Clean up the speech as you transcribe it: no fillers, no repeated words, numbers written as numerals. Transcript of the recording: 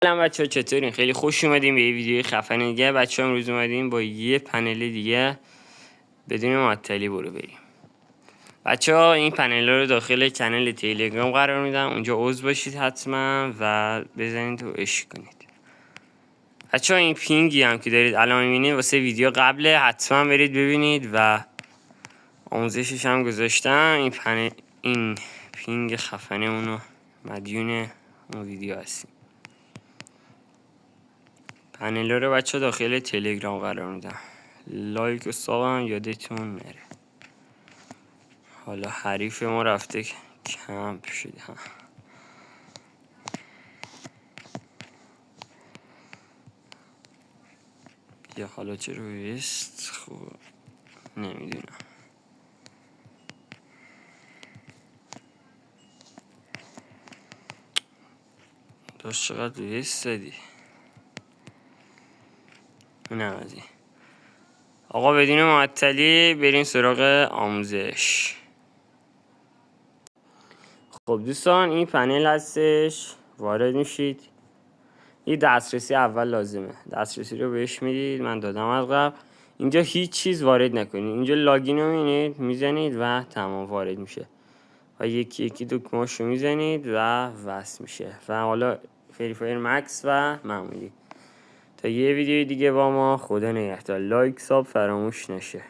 سلام بچه‌ها، چطورین؟ خیلی خوش اومدیم به یه ویدیوی خفن دیگه. بچه‌ها امروز اومدیم با یه پنل دیگه بدون معطلی برو بریم. بچه‌ها این پنل رو داخل کانال تلگرام قرار میدم، اونجا عضو باشید حتما و بزنید و عشق کنید. بچه‌ها این پینگی هم که دارید الان میبینید واسه ویدیو قبله، حتما برید ببینید و آموزشش هم گذاشتم. این پینگ خفنه اونو مدیون اون ویدیو هستیم. پنل رو بچه داخل تلگرام قرار میدم. لایک و ساب هم یادتون نره. حالا حریف ما رفته کمپ شده ها. یا حالا چرا ویست؟ خوب نمیدونم. داشت چقدر ویست دادی. اونم از این. آقا بدون معطلی بریم سراغ آموزش. خب دوستان، این پنل هستش، وارد میشید. یه دسترسی اول لازمه، دسترسی رو بهش میدید، من دادم از قبل. اینجا هیچ چیز وارد نکنید، اینجا لاگین رو میزنید و تمام وارد میشه و یکی یکی دکمه‌هاشو میزنید و وصل میشه. و حالا فریفایر مکس و معمولی. تا یه ویدیو دیگه با ما، خدا نگهدار. لایک ساب فراموش نشه.